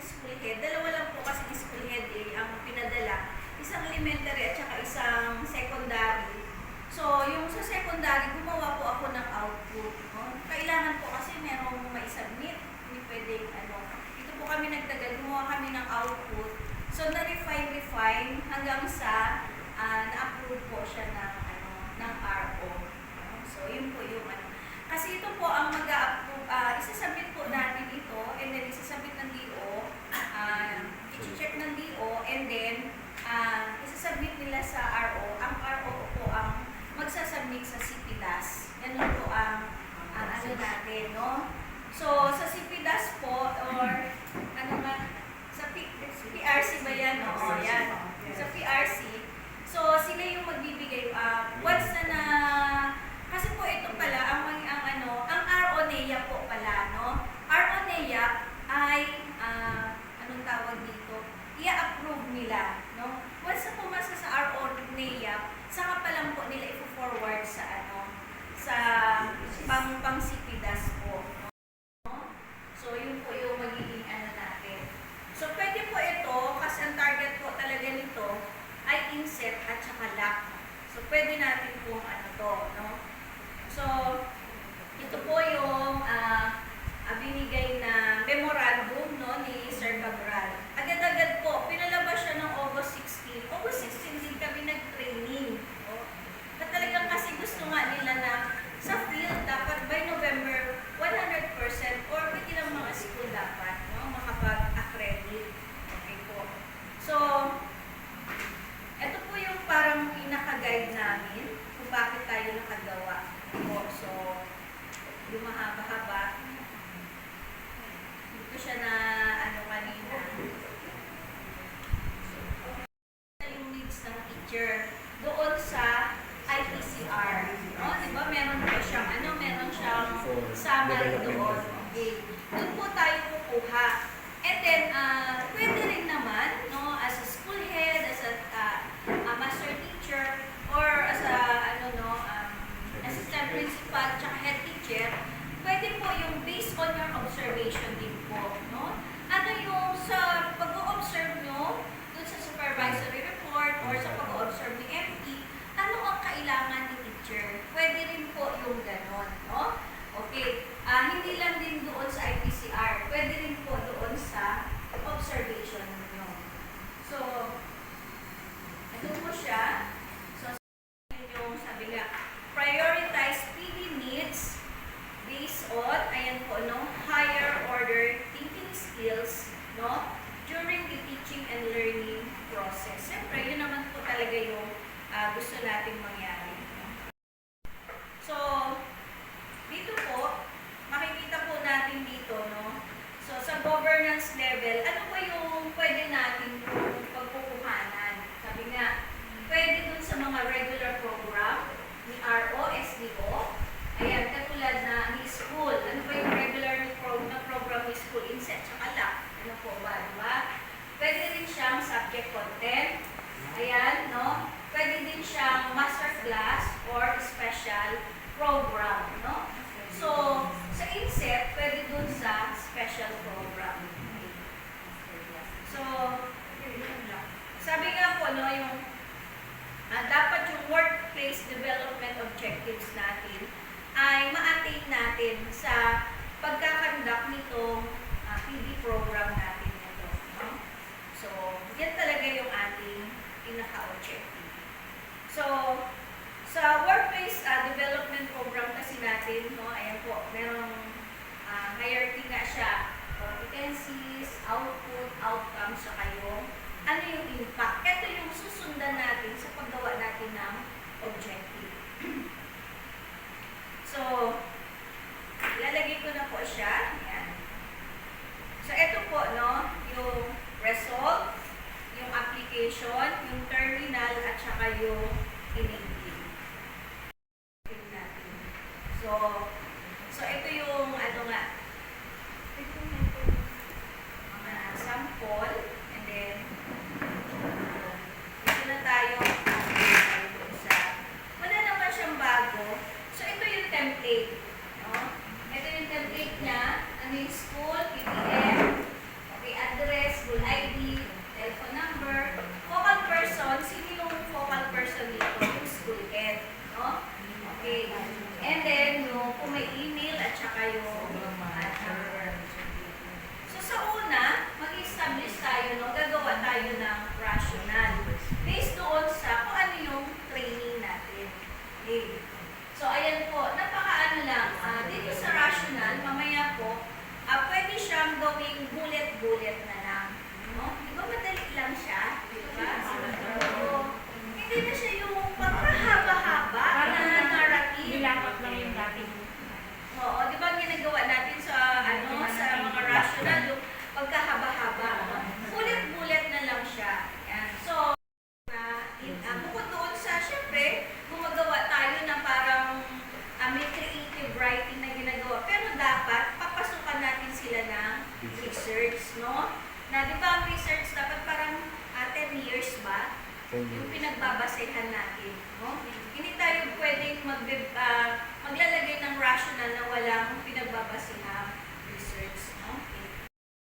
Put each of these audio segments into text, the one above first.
school head. Dalawa lang po kasi school head ang pinadala. Isang elementary at saka isang secondary. So, yung sa secondary, gumawa po ako ng output. No? Kailangan po kasi merong mai-submit. Hindi pwedeng Ito po kami nagtagal, gumawa kami ng output. So, na-refine hanggang sa na-approve po siya ng RO. No? So, yun po yung Kasi ito po ang mag-a-approve, isasubmit po natin ito, and then isasubmit ng DO, i-check ng DO, and then isasubmit nila sa RO. Ang RO po ang magsasubmit sa CPDAS. Ganun po ang natin, no? So, sa CPDAS po, or sa PRC ba yan? Oo, yan. Sa PRC. So, sila yung magbibigay, once kasi po ito pala, ang RO-NEA po pala, no? RO-NEA ay, anong tawag dito? I-approve nila, no? Once na pumasa sa RO-NEA, saka pa lang po nila i-forward sa sa pang-CPDAS po, no? So, yun po yung magiging natin. So, pwede po ito, kasi ang target po talaga nito ay inset at saka lock. So, pwede natin pong no? So, ito po yung binigay na memorandum, no, ni Sir Cabral. Agad-agad po, pinalabas siya ng August 16. August 16 din kami nag-training. At talagang kasi gusto nga nila na sa field, dapat by November, 100% or pwede lang mga school dapat, no, makapag-accredit. Okay po. So, ito po yung parang pinaka-guide namin kung bakit tayo nakagawa. So, yung mahaba-haba. Dito siya na kanina. Yung needs ng teacher doon sa IPCR. No? Diba? Meron po siyang meron siyang summary doon. Okay. Doon po tayo kukuha. And then, pwede rin naman, no, as a school head, as a master teacher, or as a, assistant principal, tsaka head teacher, pwede po yung based on your observation din po, no? Ano yung sa pag-o-observe nyo, dun sa supervisory report, or sa pag-o-observe ni MP, ano ang kailangan ni teacher? Pwede rin po yung ganon, no? Okay. Hindi lang din doon sa IPCR, pwede rin po doon sa observation nyo. So, ito po siya. So, yung sabi nga, prioritize PD needs based on, ayan po, no, higher order thinking skills, no, during the teaching and learning process. Siyempre, yun naman po talaga yung gusto nating mangyari. No? So, dito po, makikita po natin dito, no, so sa governance level, ano ba yung pwede natin pagkukuhanan? Sabi nga, pwede dun sa mga regular program ni RO, SDO. Ayan, katulad na ni school. Ano ba yung regular na program ni school? Inset, tsaka lock. Ano po ba? Diba? Pwede rin siyang subject content. Ayan, no? Pwede din siyang master class or special program, no? So, sa inset, pwede dun sa special program. So, sabi nga po, no, yung dapat yung workplace development objectives natin ay ma-attain natin sa pagkakandak nitong PD program natin ito. No? So, yan talaga yung ating pinaka-objective. So, sa workplace development program kasi natin, no, ayan po, merong hierarchy nga siya. Competencies, output, outcomes, sa kayo. Ano yung impact? Ito yung susundan natin sa paggawa natin ng objective. So, ilalagay ko na po siya. Ayan. So, ito po, no, yung result, yung application, yung terminal, at saka yung enabling. So, ito yung, sample, and then, ito na tayo. Wala naman siyang bago. So, ito yung template. No? Ito yung template niya. Ano yung school, PPM, okay, address, no? Na di ba ang research dapat parang 10 years ba? Yung pinagbabasehan natin, no? Hindi tayo pwedeng maglalagay ng rational na walang pinagbabasehan research, no?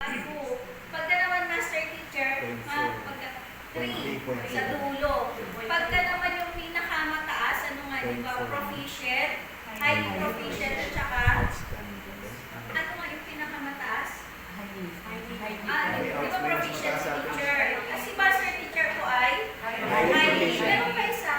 Ako, pagka naman master teacher, pagka 3 sa dulo. Pagka naman yung pinakamataas, ano nga, di ba? Proficient, highly proficient, at saka, ano nga yung pinakamataas? Di ba proficient teacher? Kasi master teacher ko ay highly. Meron pa isa?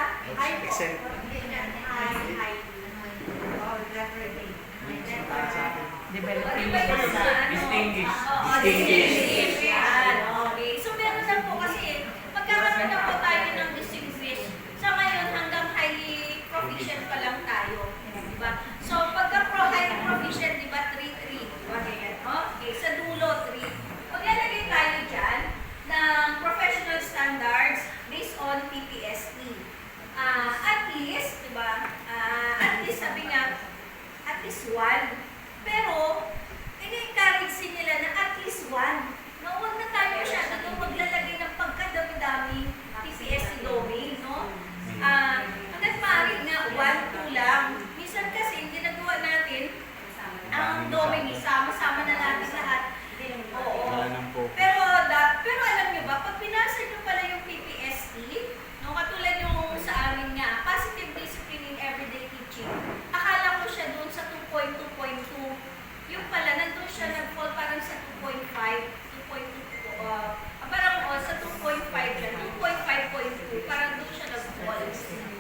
Distinguished. Distinguished. Yan. Okay. So meron na po kasi magkakaroon na po tayo ng distinguished. Sa ngayon hanggang highly proficient pa lang tayo. Diba? So pagka highly proficient, diba 3-3. Okay. Okay. Sa dulo 3. Maglalagay tayo dyan ng professional standards based on PPSE. At least, diba? At least sabi nga, at least 1. Pero, ini-encourage din nila na at least 1. No, huwag na tayo masyado doon maglalagay ng pagkadami-daming PPSC domain, no? Hanggang maaari nga 1-2 lang. Minsan kasi, hindi nagawa natin ang domain, sama-sama na natin lahat. Oo. Pero alam nyo ba, pag pinasa nyo pala yung PPSC, no, katulad yung sa amin nga, positive discipline in everyday teaching, akala ko siya doon sa 2.2.2. Yung pala, nandun siya nag-fall parang sa 2.5, 2.2, parang sa 2.5 siya, 2.5.2, parang doon siya nag-fall.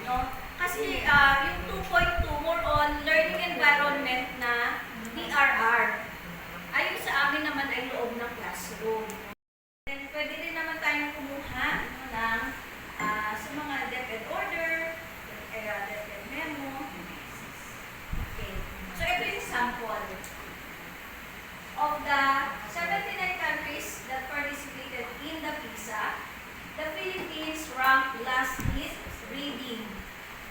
No? Kasi yung 2.2, more on learning environment na DRR. Ayun sa amin naman ay loob ng classroom. Then, pwede din naman tayong kumuha ng sa mga DepEd order, DepEd memo. Okay. So, ito yung sample. Of the 79 countries that participated in the PISA, the Philippines ranked last in reading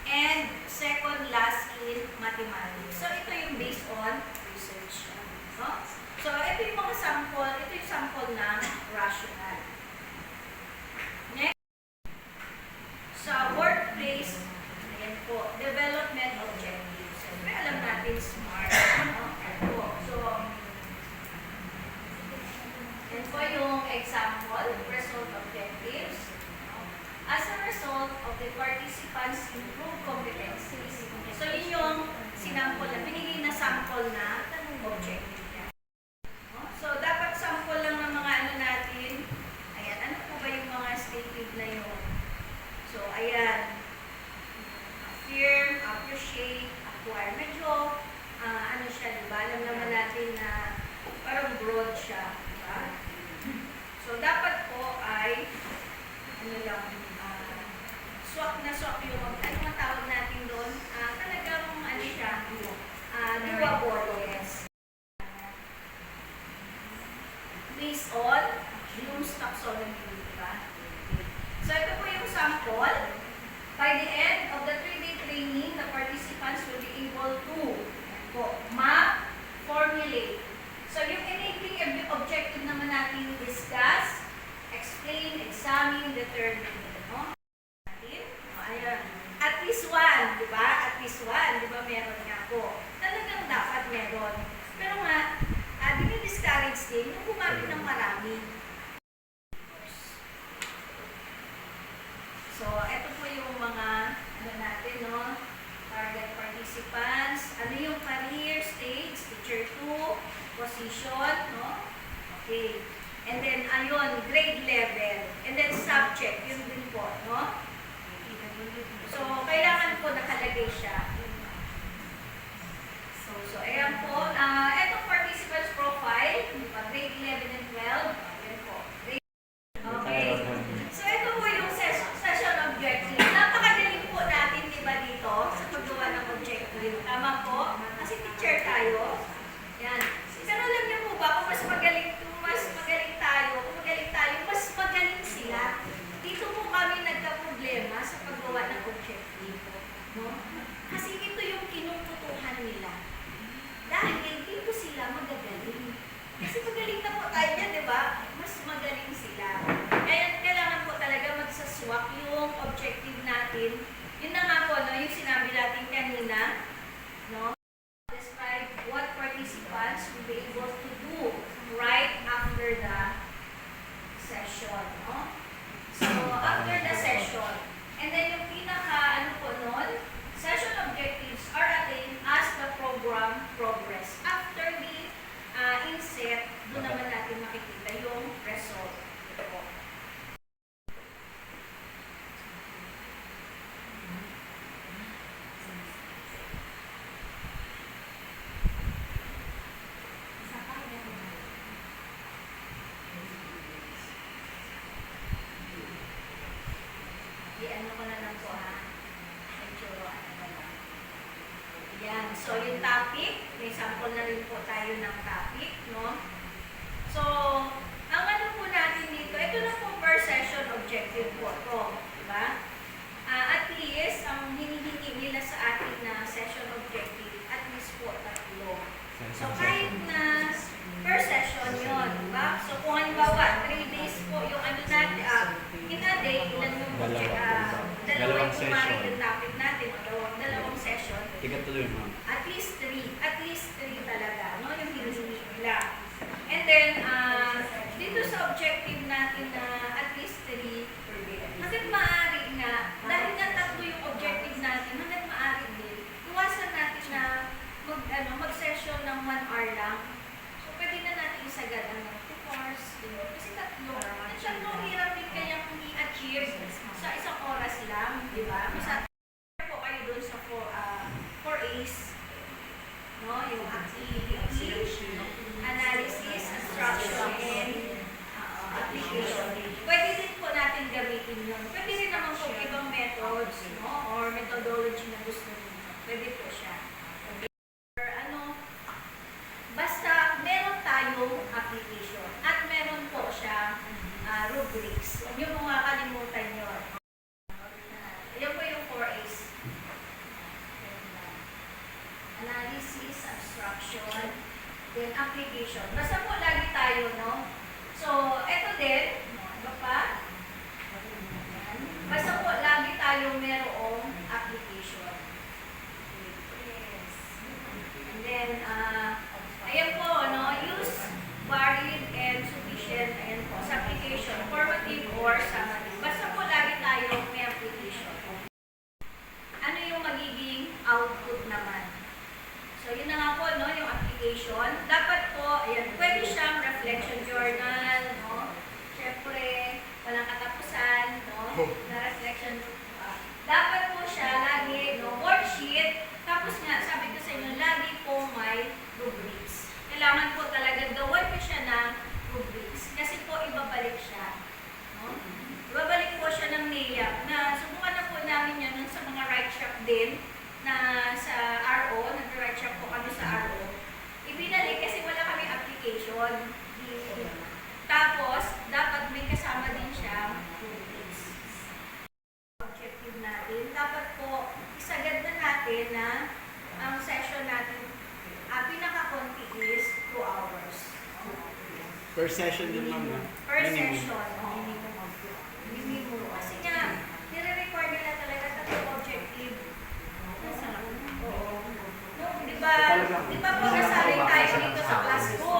and second last in mathematics. So, ito yung based on research. No? So, ito yung mga sample, ito yung sample ng rational. Next, sa workplace, ayan po, development objectives. Siyempre, alam natin SMART. No? So, yan po yung example, result objectives. As a result of the participants' improved competencies. So, yun yung sinample na, binigay na sample na objective. So, dapat sample lang ng mga ano natin. Ayan, ano po ba yung mga statement na yun? So, ayan. Affirm, appreciate, acquire. Medyo, ano siya, diba? Alam naman natin na parang broad siya. Diba? So, dapat po ay, ano lang, swak na swak yung, ano ang tawag natin doon? Talagang, ano siya, doable, yes. Based on Bloom's taxonomy, diba? So, ito po yung sample. By the end of the 3-day training, the participants will be able to map, formulate. So, yung enabling objective naman natin discuss, explain, examine, determine. No? Ayan. At least 1, diba? At least 1, diba? Meron nga po. Talagang dapat meron. Pero nga, discourage din yung gumamit ng marami. So, ito po yung mga, ano natin, no? Target participants. Ano yung career stage? Teacher 2, position, no? Okay. And then, ayun, grade level. And then, subject. Yun din po, no? So, kailangan po nakalagay siya. So, ayan po. Itong participants profile, grade 11 and 12. Ayan po. Okay. So, ito po yung session objective. Napakagaling po natin, di ba, dito sa paggawa ng objective. Tama po? Kasi teacher tayo. Yan. Pero alam niyo po ba, kung mas magaling tayo, mas magaling sila. Dito po kami nagka-problema sa paggawa ng objective. No? Kasi ito yung kinukutuhan nila. Dahil dito sila magagaling. Kasi the session, no? So, after the session, and then yung pinaka, ano po nun, session objectives are attained as the program progress. After the inset, doon naman natin makikita yung result. Ito po. Ano ko na lang po ha. Medyo ano na lang. Yan. So, yung topic, may sample na rin po tayo ng topic, no? So, ang ano po natin dito, ito na po per session objective po to. Diba? At least, ang hinihingi nila sa atin na session objective, at least po 3. So, kahit na per session yun, diba? So, kung halimbawa, 3 days po yung ano natin, in a day, ilan yung dalawang session yung topic natin, o dalawang session. Tuloy, ma'am. At least 3 talaga, no? Yung hinihingi nila. And then, dito sa objective natin na at least 3 per day, hanggang maaari nga, dahil nga 3 yung objective natin, hanggang maaari din, iwasan natin na mag-session ng 1 hour lang. So, pwede na natin isagad ng 2 hours, kasi 3. At syempre, hirap din kayang i-achieve sa isang oras lang, di ba? Isa po kayo doon sa 4A's, no? Yung activity, analysis, instruction, and application. Pwede din po natin gamitin yun. Pwede rin naman po ibang methods, no? Or methodology na gusto niyo. Pwede po siya. Or basta meron tayong application at meron po siya rubrics. Huwag niyo mo makakalimutan yun. Ayan po yung 4A's. Analysis, abstraction, then application. Basta po lagi tayo, no? So, eto din, ano pa? Basta po lagi tayo merong application. And then, ayan po, no? Use varied and sufficient and po sa application, formative or summary. Basta po lagi tayo may application. Ano yung magiging output naman? So, yun na nga po, no, yung application. Dapat po, ayan, pwede siyang reflection journal, no? Siyempre, walang katapusan, no? Na reflection. Dapat po siya lagi, no? Worksheet. Tapos nga, sabi ko sa inyo, lagi po may rubrics. Kailangan po talaga gawan ko siya ng rubrics. Kasi po, ibabalik siya. No? Ibabalik po siya ng NAIA. Na, subukan na po namin yan nun sa mga write shop din na sa RO, nag-write shop po kami sa RO. Ibinalik kasi wala kami application. Tapos, dapat may kasama din siya rubrics. Objective natin. Dapat po, isagad na natin na ang session natin, pinaka-konti is 2 hours. Per session din, ma'am. Per session. Minimum. Kasi nga, nire-require nila talaga 3 objective. Oo. No, di ba po nasabi tayo dito sa classroom?